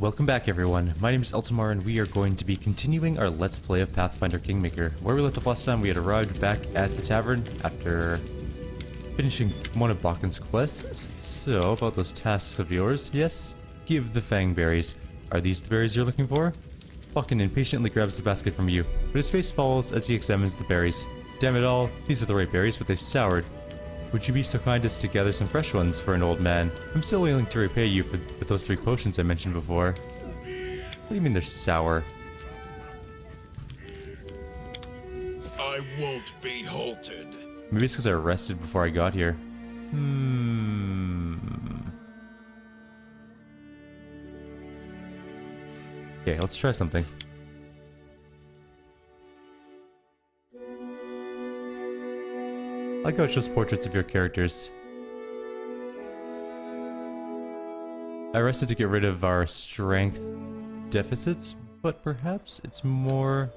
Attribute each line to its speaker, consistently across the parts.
Speaker 1: Welcome back everyone, my name is Eltimar and we are going to be continuing our Let's Play of Pathfinder Kingmaker. Where we left off last time, we had arrived back at the tavern after finishing one of Bakken's quests. So, about those tasks of yours, yes? Give the fang berries. Are these the berries you're looking for? Bakken impatiently grabs the basket from you, but his face falls as he examines the berries. Damn it all, these are the right berries, but they've soured. Would you be so kind as to gather some fresh ones for an old man? I'm still willing to repay you for those 3 potions I mentioned before. What do you mean they're sour?
Speaker 2: I won't be halted.
Speaker 1: Maybe it's because I rested before I got here. Okay, let's try something. I like how it shows portraits of your characters. I rested to get rid of our strength deficits, but perhaps it's more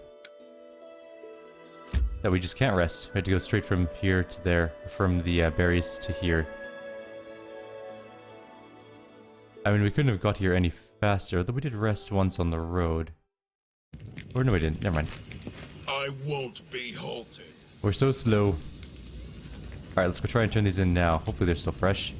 Speaker 1: that we just can't rest. We had to go straight from here to there, from the berries to here. I mean, we couldn't have got here any faster, though we did rest once on the road. Or no, we didn't. Never mind.
Speaker 2: I won't be halted.
Speaker 1: We're so slow. Alright, let's go try and turn these in now. Hopefully they're still fresh.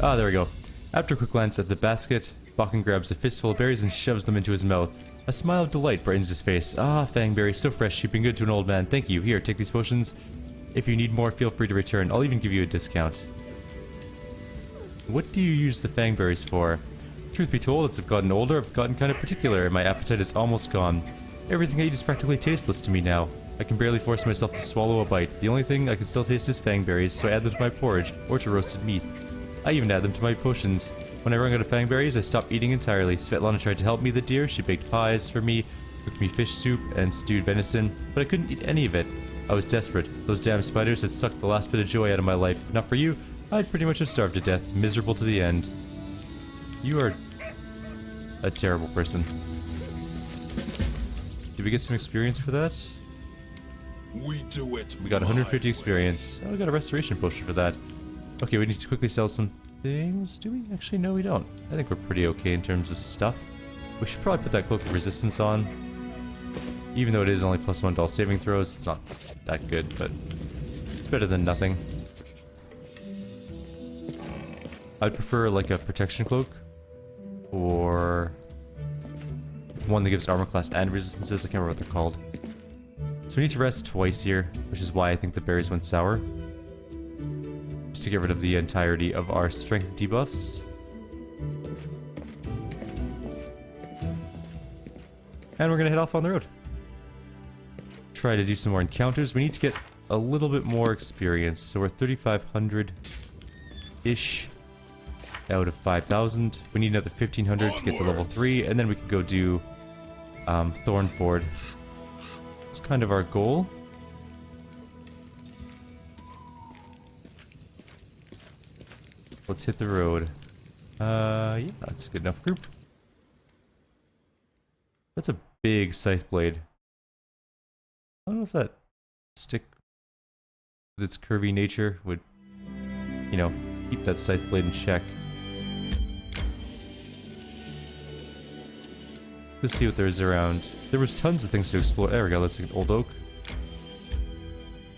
Speaker 1: Ah, there we go. After a quick glance at the basket, Bakken grabs a fistful of berries and shoves them into his mouth. A smile of delight brightens his face. Ah, fangberry, so fresh, you've been good to an old man. Thank you. Here, take these potions. If you need more, feel free to return. I'll even give you a discount. What do you use the fangberries for? Truth be told, as I've gotten older, I've gotten kind of particular, and my appetite is almost gone. Everything I eat is practically tasteless to me now. I can barely force myself to swallow a bite. The only thing I can still taste is fangberries, so I add them to my porridge, or to roasted meat. I even add them to my potions. When I run out of fangberries, I stop eating entirely. Svetlana tried to help me, the dear. She baked pies for me, cooked me fish soup, and stewed venison, but I couldn't eat any of it. I was desperate. Those damn spiders had sucked the last bit of joy out of my life. Not for you, I'd pretty much have starved to death, miserable to the end. You are a terrible person. Did we get some experience for that?
Speaker 2: We do it.
Speaker 1: We got 150 experience. Oh, we got a restoration potion for that. Okay, we need to quickly sell some things. Do we? Actually, no, we don't. I think we're pretty okay in terms of stuff. We should probably put that cloak of resistance on. Even though it is only +1 to all saving throws, it's not that good, but it's better than nothing. I'd prefer like a protection cloak. Or one that gives armor class and resistances. I can't remember what they're called. So we need to rest twice here, which is why I think the berries went sour. Just to get rid of the entirety of our strength debuffs. And we're gonna head off on the road. Try to do some more encounters. We need to get a little bit more experience. So we're 3,500-ish. Out of 5,000. We need another 1,500 to get to level 3, and then we can go do Thornford. It's kind of our goal. Let's hit the road. Yeah, that's a good enough group. That's a big scythe blade. I don't know if that stick with its curvy nature would, you know, keep that scythe blade in check. Let's see what there is around. There was tons of things to explore. There we go, let's take an old oak.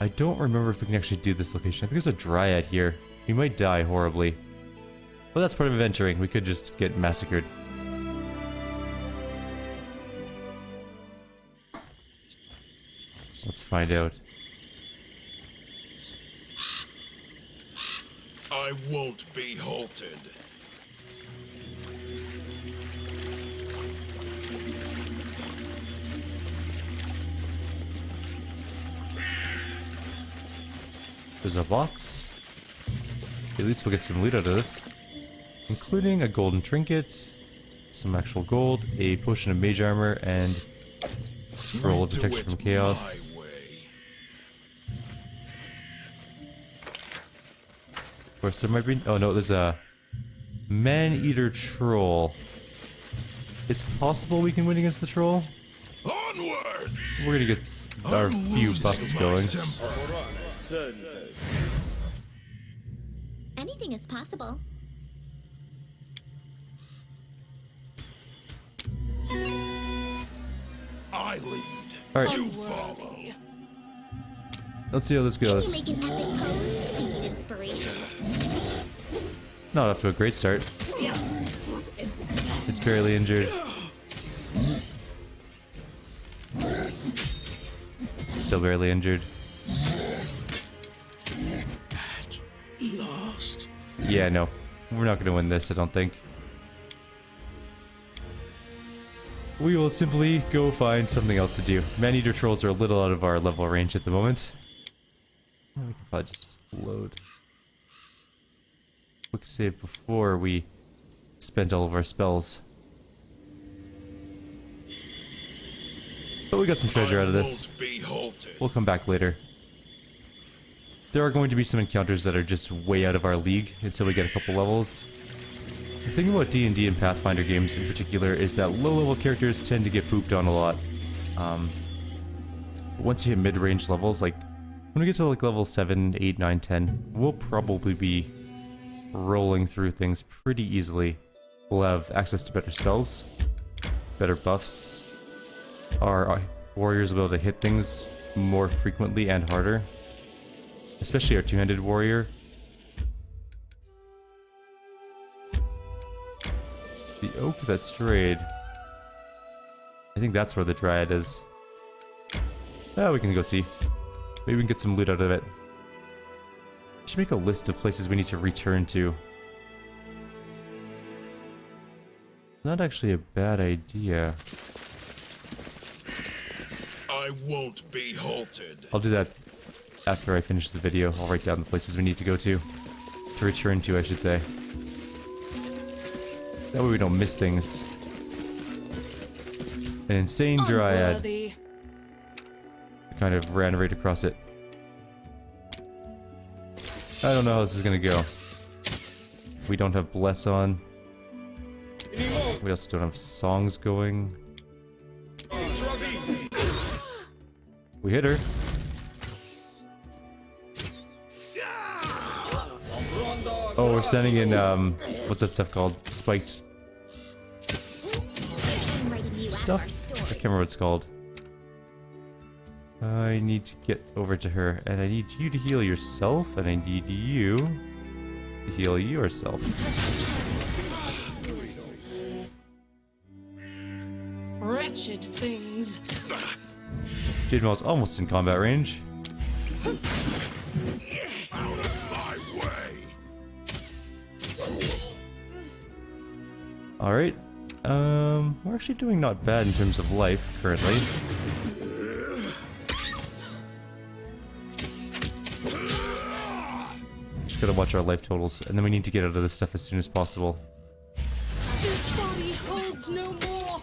Speaker 1: I don't remember if we can actually do this location. I think there's a Dryad here. We might die horribly. But that's part of adventuring. We could just get massacred. Let's find out.
Speaker 2: I won't be halted.
Speaker 1: There's a box. At least we'll get some loot out of this. Including a golden trinket, some actual gold, a potion of mage armor, and a scroll of protection from chaos. Of course, there might be... Oh no, there's a man-eater troll. It's possible we can win against the troll.
Speaker 2: Onwards!
Speaker 1: We're gonna get our few buffs going.
Speaker 3: anything is possible.
Speaker 2: I lead.
Speaker 1: Alright,
Speaker 2: You follow.
Speaker 1: let's see how this
Speaker 3: Can you
Speaker 1: goes.
Speaker 3: make an epic pose? I need inspiration.
Speaker 1: Not off to a great start. It's barely injured. Still barely injured.
Speaker 2: Lost.
Speaker 1: Yeah, no. We're not gonna win this, I don't think. We will simply go find something else to do. Man-eater trolls are a little out of our level range at the moment. We can probably just load. Quick save before we spent all of our spells. But we got some treasure out of this.
Speaker 2: Won't be halted.
Speaker 1: We'll come back later. There are going to be some encounters that are just way out of our league until we get a couple levels. The thing about D&D and Pathfinder games in particular is that low-level characters tend to get pooped on a lot. Once you hit mid-range levels, like when we get to like level 7, 8, 9, 10, we'll probably be rolling through things pretty easily. We'll have access to better spells, better buffs. Our warriors will be able to hit things more frequently and harder. Especially our two-handed warrior. The oak that strayed. I think that's where the Dryad is. Oh, we can go see. Maybe we can get some loot out of it. We should make a list of places we need to return to. Not actually a bad idea.
Speaker 2: I won't be halted.
Speaker 1: I'll do that after I finish the video. I'll write down the places we need to go to. To return to, I should say. That way we don't miss things. An insane Dryad.
Speaker 4: Unworthy.
Speaker 1: Kind of ran right across it. I don't know how this is gonna go. We don't have Bless on. We also don't have songs going. We hit her. Oh, we're standing in, what's that stuff called? Spiked
Speaker 3: I'm writing you out
Speaker 1: stuff?
Speaker 3: our
Speaker 1: I
Speaker 3: story.
Speaker 1: can't remember what it's called. I need to get over to her, and I need you to heal yourself, and I need you to heal yourself.
Speaker 4: Wretched things.
Speaker 1: Jade Maul's almost in combat range.
Speaker 2: Out of my way.
Speaker 1: Alright. We're actually doing not bad in terms of life, currently. Just gotta watch our life totals, and then we need to get out of this stuff as soon as possible.
Speaker 4: This body holds no more.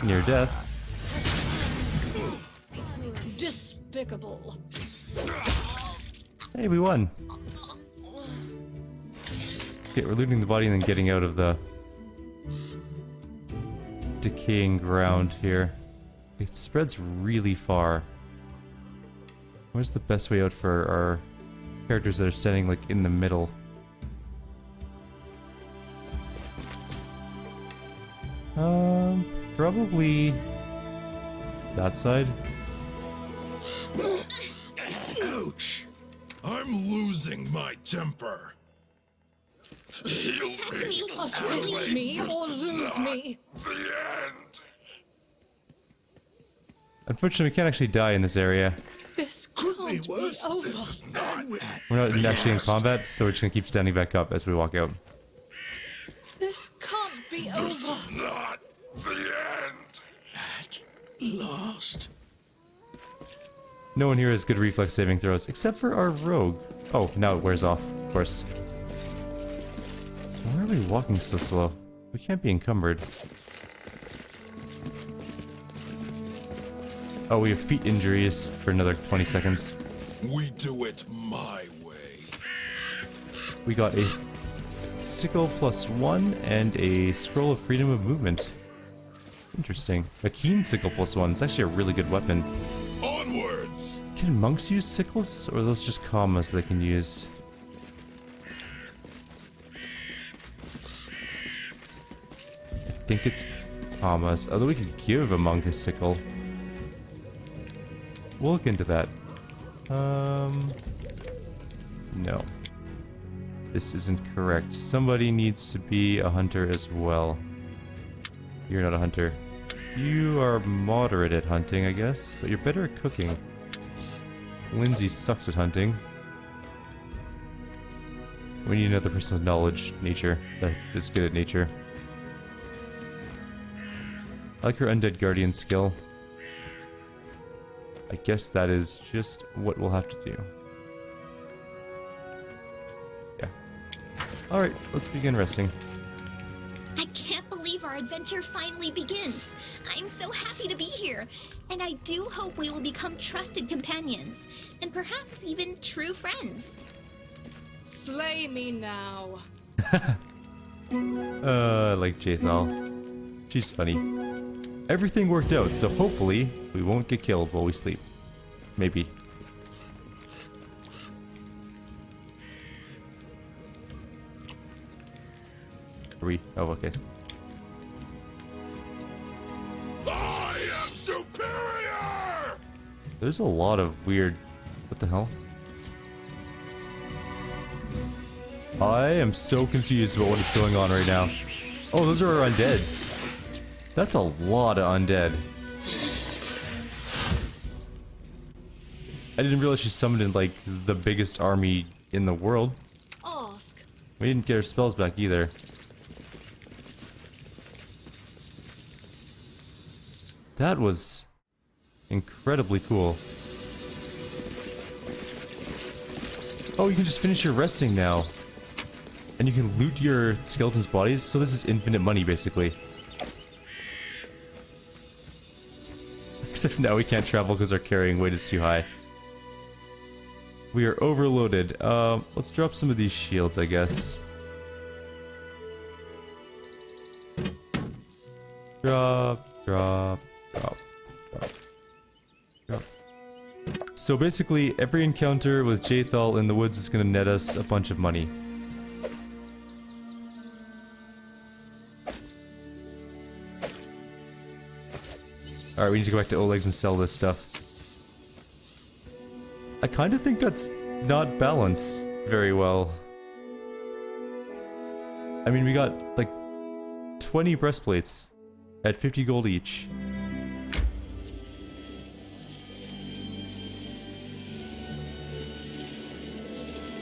Speaker 1: Near death.
Speaker 4: Despicable.
Speaker 1: Hey, we won! Okay, we're looting the body and then getting out of the decaying ground here. It spreads really far. Where's the best way out for our characters that are standing like in the middle? Probably that side.
Speaker 2: Ouch. I'm losing my temper. Heal me.
Speaker 4: Assist me or lose me.
Speaker 2: The end.
Speaker 1: Unfortunately, we can't actually die in this area.
Speaker 4: This can't be over.
Speaker 2: Not
Speaker 1: We're not actually in combat, so we're just gonna keep standing back up as we walk out.
Speaker 4: This can't be over.
Speaker 2: not the end. Lost.
Speaker 1: No one here has good reflex saving throws, except for our rogue. Oh, now it wears off, of course. Why are we walking so slow? We can't be encumbered. Oh, we have feet injuries for another 20 seconds.
Speaker 2: We do it my way.
Speaker 1: We got a sickle +1 and a scroll of freedom of movement. Interesting. A keen sickle +1. It's actually a really good weapon.
Speaker 2: Onwards.
Speaker 1: Can monks use sickles, or are those just commas they can use? I think it's commas, although we could give a monk a sickle. We'll look into that. No. This isn't correct. Somebody needs to be a hunter as well. You're not a hunter. You are moderate at hunting, I guess, but you're better at cooking. Lindsay sucks at hunting. We need another person with knowledge, nature, that is good at nature. I like her undead guardian skill. I guess that is just what we'll have to do. Yeah. Alright, let's begin resting.
Speaker 3: I can't believe our adventure finally begins. I'm so happy to be here. And I do hope we will become trusted companions. And perhaps even true friends.
Speaker 4: Slay me now.
Speaker 1: I like Jathal. She's funny. Everything worked out, so hopefully we won't get killed while we sleep. Maybe. Are we? Oh, okay.
Speaker 2: I am superior!
Speaker 1: There's a lot of weird... What the hell? I am so confused about what is going on right now. Oh, those are our undeads. That's a lot of undead. I didn't realize she summoned in, like, the biggest army in the world.
Speaker 4: Ask.
Speaker 1: We didn't get our spells back either. That was incredibly cool. Oh, you can just finish your resting now. And you can loot your skeleton's bodies, so this is infinite money, basically. Except now we can't travel because our carrying weight is too high. We are overloaded. Let's drop some of these shields, I guess. Drop, drop, drop, drop, drop. So basically, every encounter with Jathal in the woods is going to net us a bunch of money. Alright, we need to go back to Oleg's and sell this stuff. I kind of think that's not balanced very well. I mean, we got, like, 20 breastplates at 50 gold each.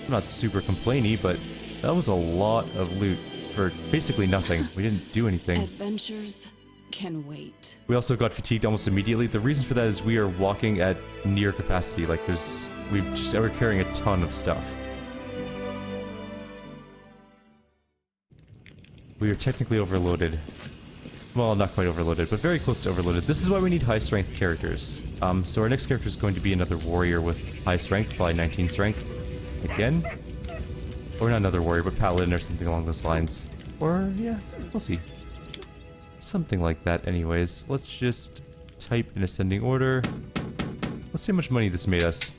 Speaker 1: I'm not super complainy, but that was a lot of loot for basically nothing. We didn't do anything.
Speaker 5: Adventures can wait.
Speaker 1: We also got fatigued almost immediately. The reason for that is we are walking at near capacity. Like we're carrying a ton of stuff. We are technically overloaded. Well, not quite overloaded, but very close to overloaded. This is why we need high strength characters. So our next character is going to be another warrior with high strength, probably 19 strength. Again? Or not another warrior, but paladin or something along those lines. Or, yeah, we'll see. Something like that anyways. Let's just type in ascending order. Let's see how much money this made us.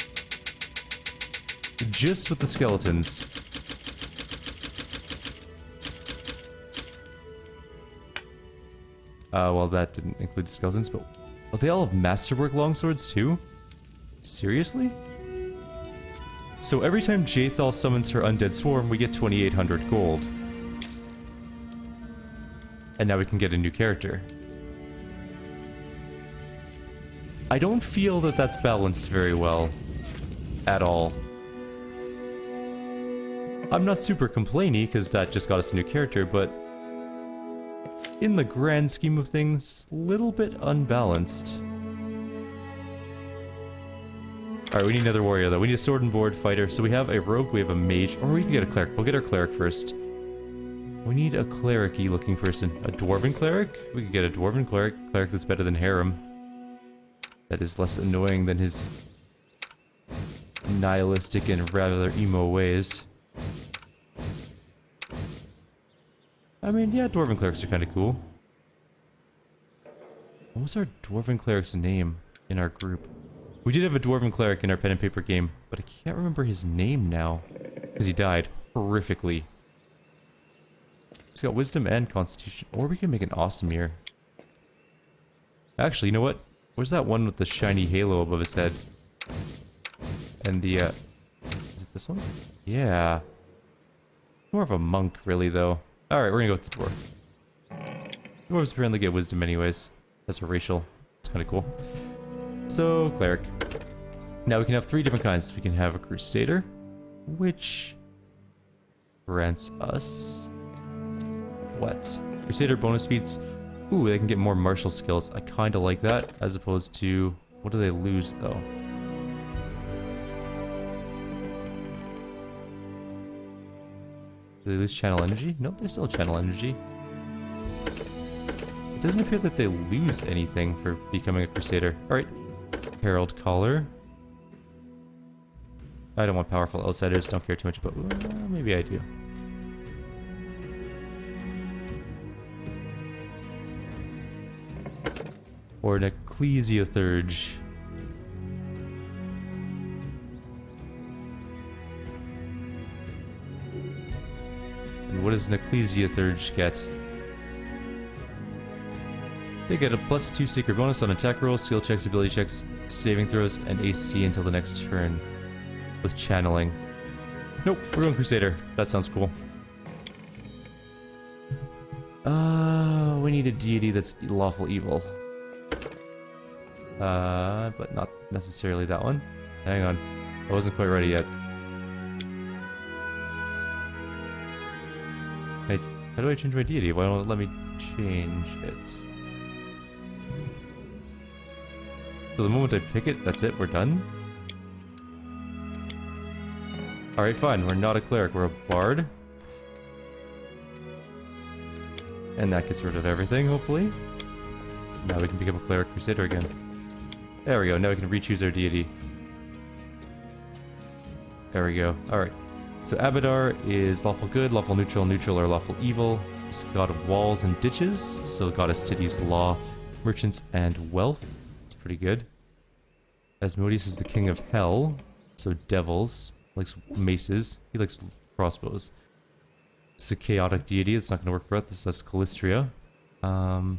Speaker 1: Just with the skeletons. Well, that didn't include the skeletons, but... Oh, they all have masterwork longswords too? Seriously? So every time Jathal summons her undead swarm, we get 2,800 gold. And now we can get a new character. I don't feel that that's balanced very well. At all. I'm not super complainy, because that just got us a new character, but... in the grand scheme of things, a little bit unbalanced. Alright, we need another warrior though. We need a sword and board fighter. So we have a rogue, we have a mage, or we can get a cleric. We'll get our cleric first. We need a cleric-y looking person. A dwarven cleric? We could get a dwarven cleric. Cleric that's better than Harem. That is less annoying than his nihilistic and rather emo ways. I mean, yeah, dwarven clerics are kind of cool. What was our dwarven cleric's name in our group? We did have a dwarven cleric in our pen and paper game, but I can't remember his name now. Because he died horrifically. He's got wisdom and constitution. Or we can make an awesome year. Actually, you know what? Where's that one with the shiny halo above his head? And the, is it this one? Yeah. More of a monk, really, though. Alright, we're gonna go with the dwarf. Dwarves apparently get wisdom anyways. That's a racial. It's kind of cool. So, cleric. Now we can have 3 different kinds. We can have a crusader, which grants us what? Crusader bonus feats. Ooh, they can get more martial skills. I kind of like that, as opposed to... What do they lose, though? Do they lose channel energy? Nope, they still have channel energy. It doesn't appear that they lose anything for becoming a crusader. Alright. Herald Collar. I don't want powerful outsiders, don't care too much about... maybe I do. Or an Ecclesiathurge. And what does an Ecclesiathurge get? They get a +2 secret bonus on attack rolls, skill checks, ability checks, saving throws, and AC until the next turn. With channeling. Nope, we're going Crusader. That sounds cool. We need a deity that's lawful evil. But not necessarily that one. Hang on. I wasn't quite ready yet. Hey, how do I change my deity? Why don't it let me change it? So the moment I pick it, that's it, we're done? Alright, fine, we're not a cleric, we're a bard. And that gets rid of everything, hopefully. Now we can become a cleric crusader again. There we go, now we can re-choose our deity. There we go, alright. So Abadar is lawful good, lawful neutral, neutral, or lawful evil. He's god of walls and ditches, so god of cities, law, merchants, and wealth. It's pretty good. Asmodeus is the king of hell, so devils. Likes maces. He likes crossbows. It's a chaotic deity. It's not going to work for us. That's Callistria. No.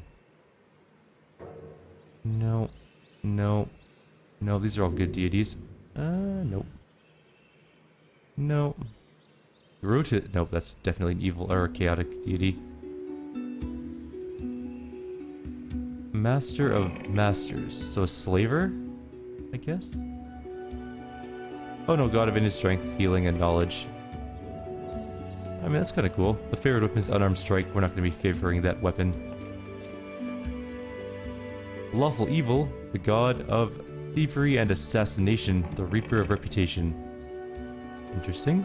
Speaker 1: No. No, these are all good deities. Nope. No. Rota... Nope, that's definitely an evil or a chaotic deity. Master of Masters. So a slaver, I guess? Oh no, god of inner strength, healing, and knowledge. I mean, that's kind of cool. The favorite weapon is unarmed strike. We're not going to be favoring that weapon. Lawful evil, the god of thievery and assassination, the reaper of reputation. Interesting.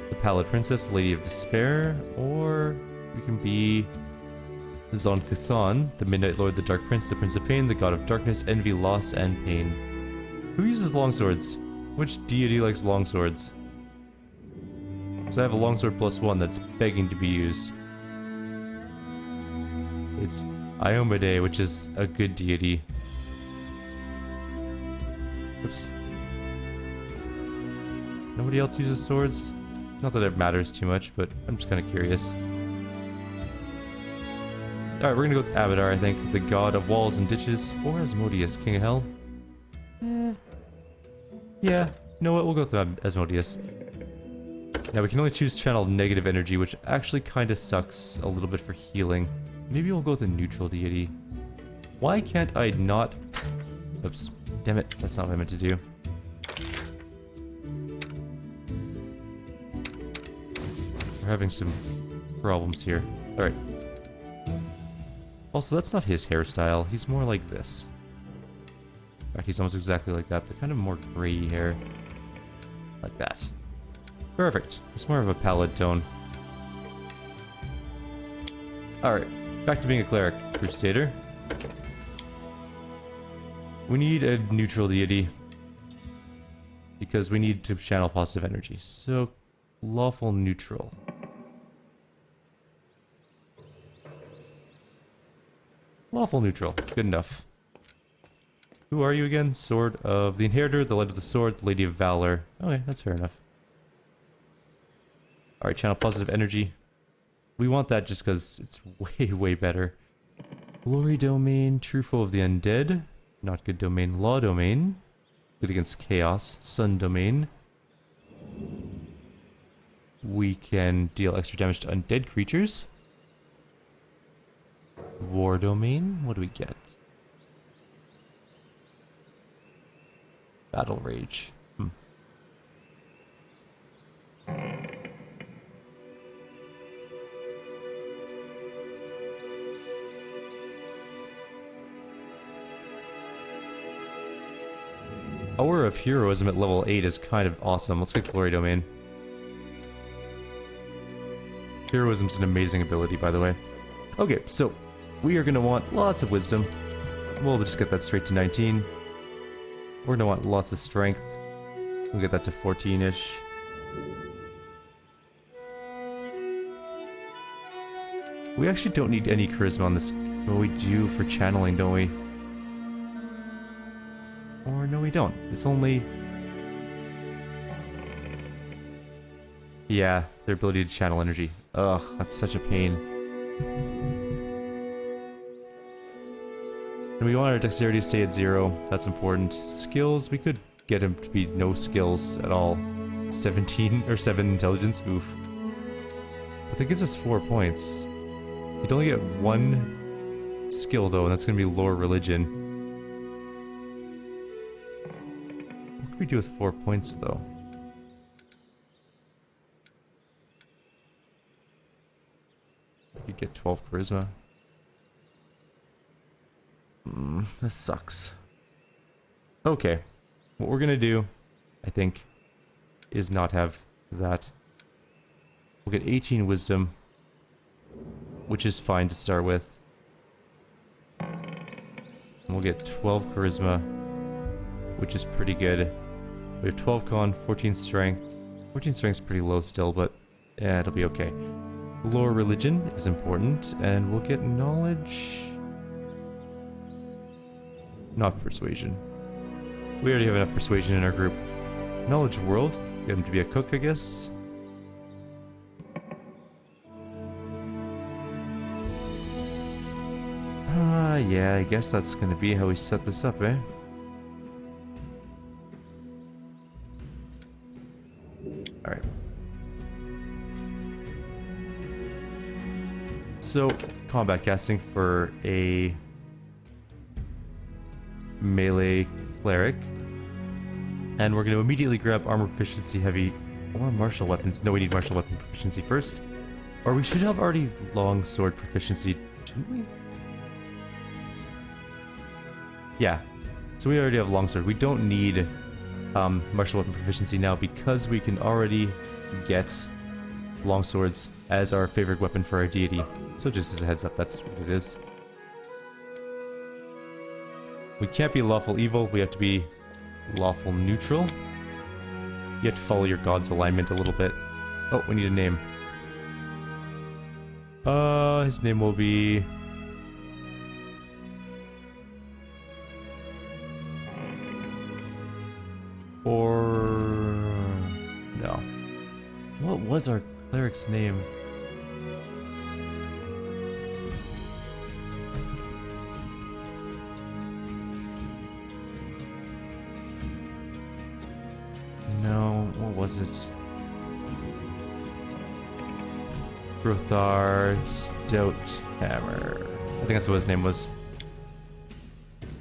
Speaker 1: The Pallid Princess, the Lady of Despair, or we can be Zon Kuthon, the Midnight Lord, the Dark Prince, the Prince of Pain, the God of Darkness, Envy, Loss, and Pain. Who uses longswords? Which deity likes longswords? Because I have a longsword +1 that's begging to be used. It's Iomade, which is a good deity. Oops. Nobody else uses swords? Not that it matters too much, but I'm just kind of curious. Alright, we're gonna go with Abadar, I think. The god of walls and ditches. Or Asmodeus, king of hell. Yeah, you know what? We'll go with Asmodeus. Now, we can only choose channel negative energy, which actually kind of sucks a little bit for healing. Maybe we'll go with a neutral deity. Why can't I not... Oops. Damn it. That's not what I meant to do. We're having some problems here. Alright. Also, that's not his hairstyle. He's more like this. In fact, he's almost exactly like that, but kind of more gray hair. Like that. Perfect. It's more of a pallid tone. Alright. Back to being a cleric. Crusader. We need a neutral deity. Because we need to channel positive energy. So, lawful neutral. Lawful neutral. Good enough. Who are you again? Sword of the Inheritor, the Light of the Sword, the Lady of Valor. Okay, that's fair enough. Alright, channel positive energy. We want that just because it's way, way better. Glory domain, true foe of the undead. Not good domain. Law domain. Good against chaos. Sun domain. We can deal extra damage to undead creatures. War domain. What do we get? Battle rage. Hour of Heroism at level 8 is kind of awesome. Let's get Glory Domain. Heroism's an amazing ability, by the way. Okay, so we are going to want lots of Wisdom. We'll just get that straight to 19. We're going to want lots of Strength. We'll get that to 14-ish. We actually don't need any Charisma on this. Well, we do for Channeling, don't we? Or no, we don't. It's only... Yeah, their ability to channel energy. Ugh, that's such a pain. And we want our dexterity to stay at 0. That's important. Skills, we could get him to be no skills at all. 17 or 7 intelligence, oof. But that gives us 4 points. You'd only get 1 skill though, and that's gonna be lore religion. What can we do with 4 points though? We could get 12 charisma. This sucks. Okay. What we're gonna do, I think, is not have that. We'll get 18 wisdom, which is fine to start with. And we'll get 12 charisma, which is pretty good. We have 12 con, 14 strength. 14 strength's pretty low still, but yeah, it'll be okay. Lore religion is important, and we'll get knowledge. Not persuasion. We already have enough persuasion in our group. Knowledge world. Get him to be a cook, I guess. Yeah, I guess that's gonna be how we set this up, eh? Alright. So, combat casting for a melee cleric. And we're going to immediately grab armor proficiency heavy or martial weapons. No, we need martial weapon proficiency first. Or we should have already longsword proficiency, shouldn't we? Yeah. So we already have longsword. We don't need martial weapon proficiency now because we can already get longswords as our favorite weapon for our deity. So just as a heads up, that's what it is. We can't be lawful evil, we have to be lawful neutral. You have to follow your god's alignment a little bit. Oh, we need a name. His name will be... Or... No. What was our cleric's name? No, what was it? Grothar Stouthammer. I think that's what his name was.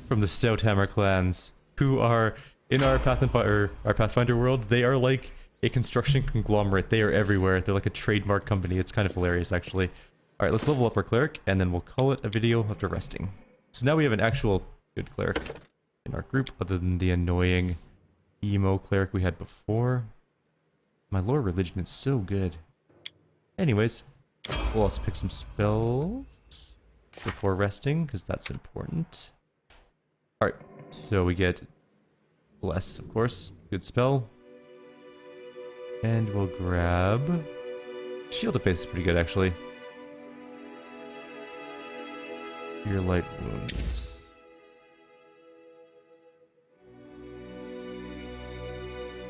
Speaker 1: From the Stouthammer clans, who are in our Pathfinder world. They are like a construction conglomerate. They are everywhere. They're like a trademark company. It's kind of hilarious, actually. All right, let's level up our cleric, and then we'll call it a video after resting. So now we have an actual good cleric in our group, other than the annoying emo cleric we had before. My lore religion is so good. Anyways, we'll also pick some spells before resting, because that's important. Alright, so we get Bless, of course. Good spell. And we'll grab... Shield of Faith is pretty good, actually. Your light wounds.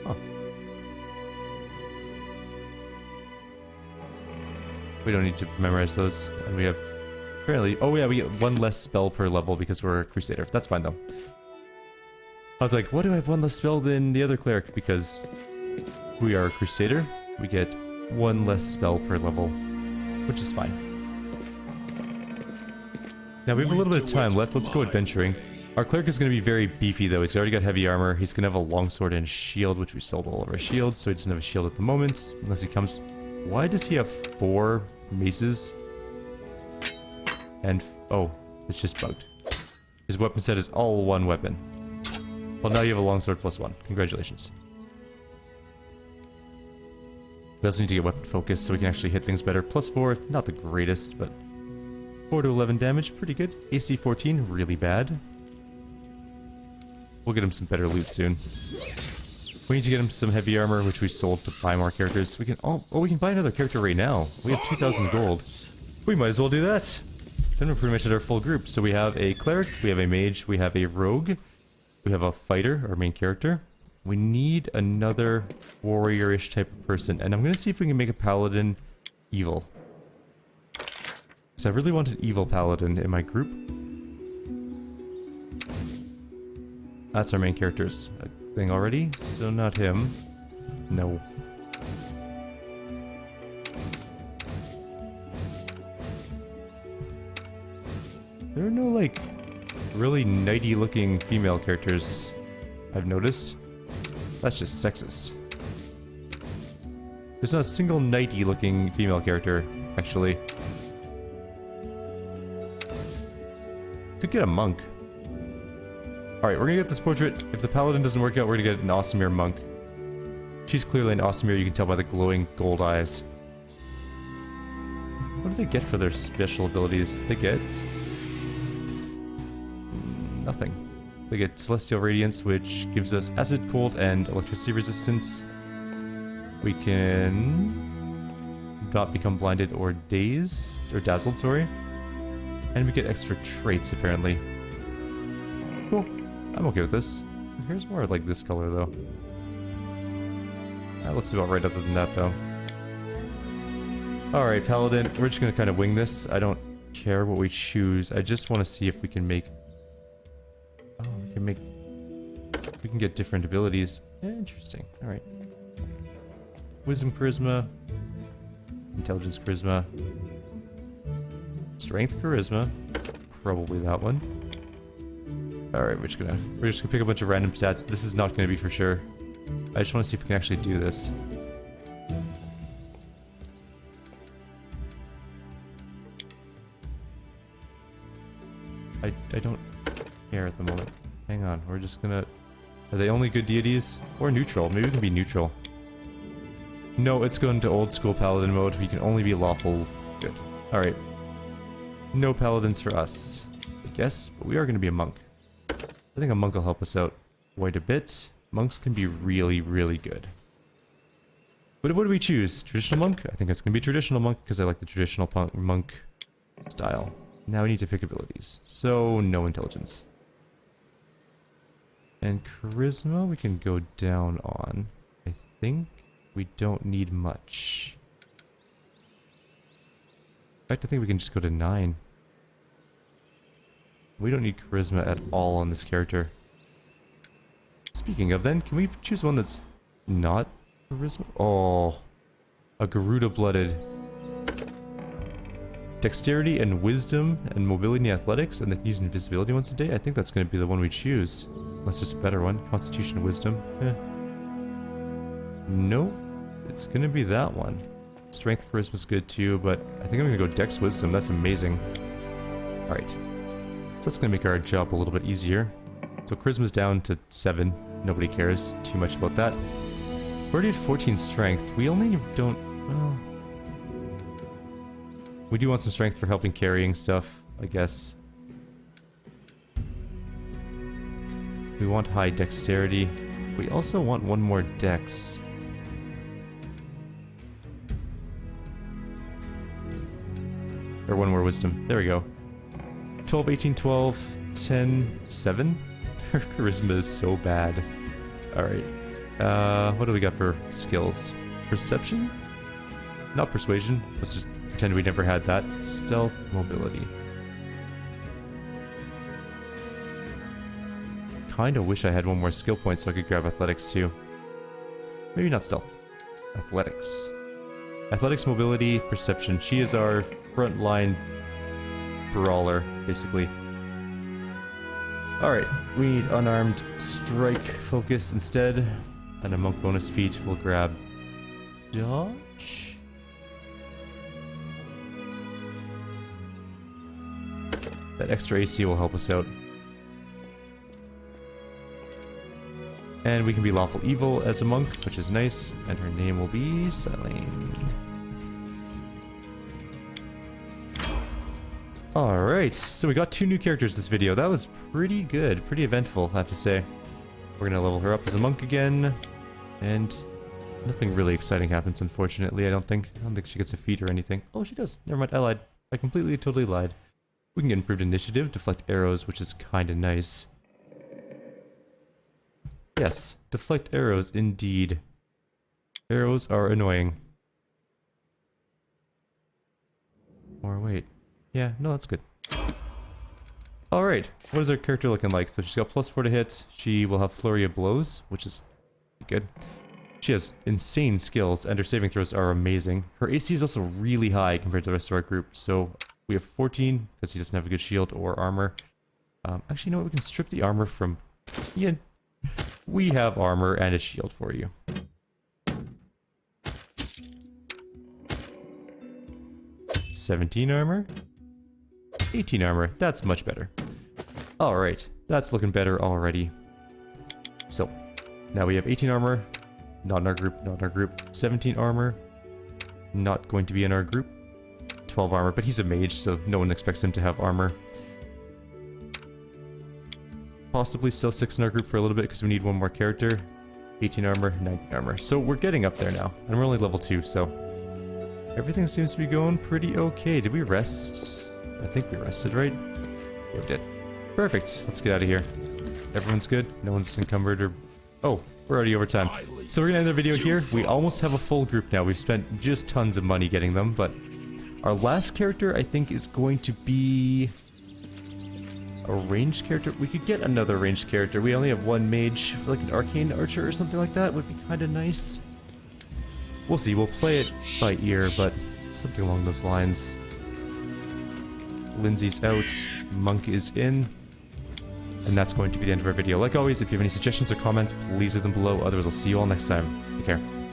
Speaker 1: Huh. We don't need to memorize those, and we have apparently. Oh yeah, we get one less spell per level because we're a crusader. That's fine though. I was like, why do I have one less spell than the other cleric? Because we are a crusader. We get one less spell per level, which is fine. Now we have a little bit of time left. Let's go adventuring. Our cleric is going to be very beefy though. He's already got heavy armor. He's going to have a longsword and shield, which we sold all of our shields, so he doesn't have a shield at the moment unless he comes. Why does he have 4 maces? And oh, it's just bugged. His weapon set is all 1 weapon. Well, now you have a longsword +1. Congratulations. We also need to get weapon focus so we can actually hit things better. +4, not the greatest, but 4 to 11 damage, pretty good. AC 14, really bad. We'll get him some better loot soon. We need to get him some heavy armor, which we sold to buy more characters. We can we can buy another character right now. We have 2,000 gold. We might as well do that. Then we're pretty much at our full group. So we have a cleric, we have a mage, we have a rogue, we have a fighter, our main character. We need another warrior-ish type of person, and I'm gonna see if we can make a paladin evil. Because I really want an evil paladin in my group. That's our main character's thing already, so not him. No. There are no, like, really knighty looking female characters I've noticed. That's just sexist. There's not a single knighty looking female character, actually. Could get a monk. Alright, we're gonna get this portrait. If the paladin doesn't work out, we're gonna get an Awesomere monk. She's clearly an Awesomere, you can tell by the glowing gold eyes. What do they get for their special abilities? They get nothing. They get Celestial Radiance, which gives us acid, cold, and electricity resistance. We can not become blinded or dazed, or dazzled, sorry. And we get extra traits, apparently. Cool. I'm okay with this. Here's more like this color, though. That looks about right other than that, though. Alright, Paladin. We're just gonna kind of wing this. I don't care what we choose. I just want to see if we can make... Oh, we can get different abilities. Interesting. Alright. Wisdom, Charisma. Intelligence, Charisma. Strength, Charisma. Probably that one. Alright, we're just gonna pick a bunch of random stats. This is not gonna be for sure. I just want to see if we can actually do this. I don't care at the moment. Hang on, we're just gonna... Are they only good deities? Or neutral? Maybe we can be neutral. No, it's going to old school paladin mode. We can only be lawful good. Alright. No paladins for us, I guess, but we are going to be a monk. I think a monk will help us out quite a bit. Monks can be really, really good. But what do we choose? Traditional monk? I think it's going to be traditional monk because I like the traditional monk style. Now we need to pick abilities. So, no intelligence. And charisma we can go down on. I think we don't need much. In fact, I think we can just go to 9. We don't need charisma at all on this character. Speaking of then, can we choose one that's not charisma? Oh, a Garuda-blooded. Dexterity and wisdom and mobility and athletics, and then use invisibility once a day? I think that's going to be the one we choose. Unless there's a better one. Constitution and wisdom. No, it's going to be that one. Strength, charisma's good too, but I think I'm going to go Dex Wisdom. That's amazing. Alright. So that's going to make our job a little bit easier. So charisma's down to 7. Nobody cares too much about that. We already had 14 strength. We only don't... Well, we do want some strength for helping carrying stuff, I guess. We want high dexterity. We also want one more dex. Or one more wisdom. There we go. 12, 18, 12, 10, 7? Her charisma is so bad. Alright. What do we got for skills? Perception? Not persuasion. Let's just pretend we never had that. Stealth, mobility. Kinda wish I had one more skill point so I could grab athletics too. Maybe not stealth. Athletics. Athletics, mobility, perception. She is our frontline brawler, basically. Alright, we need unarmed strike focus instead. And a monk bonus feat, we'll grab dodge? That extra AC will help us out. And we can be lawful evil as a monk, which is nice. And her name will be Selene. Alright, so we got 2 new characters this video. That was pretty good, pretty eventful, I have to say. We're gonna level her up as a monk again. And nothing really exciting happens, unfortunately, I don't think. I don't think she gets a feat or anything. Oh, she does. Never mind, I lied. I completely, totally lied. We can get improved initiative, deflect arrows, which is kinda nice. Yes, deflect arrows, indeed. Arrows are annoying. Or wait. Yeah, no, that's good. Alright, what is our character looking like? So she's got +4 to hit. She will have flurry of blows, which is good. She has insane skills, and her saving throws are amazing. Her AC is also really high compared to the rest of our group. So we have 14, because he doesn't have a good shield or armor. Actually, you know what? We can strip the armor from... Yeah, we have armor and a shield for you. $17 armor. 18 armor. That's much better. Alright, that's looking better already. So, now we have 18 armor. Not in our group, not in our group. 17 armor. Not going to be in our group. 12 armor, but he's a mage, so no one expects him to have armor. Possibly still 6 in our group for a little bit because we need one more character. 18 armor, 19 armor. So we're getting up there now. And we're only level 2, so... everything seems to be going pretty okay. Did we rest? I think we rested, right? Yeah, we did. Perfect. Let's get out of here. Everyone's good? No one's encumbered or... Oh, we're already over time. So we're gonna end the video here. We almost have a full group now. We've spent just tons of money getting them, but... our last character, I think, is going to be... a ranged character? We could get another ranged character. We only have one mage. Like an arcane archer or something like that would be kind of nice. We'll see. We'll play it by ear, but something along those lines. Lindsay's out. Monk is in. And that's going to be the end of our video. Like always, if you have any suggestions or comments, please leave them below. Otherwise, I'll see you all next time. Take care.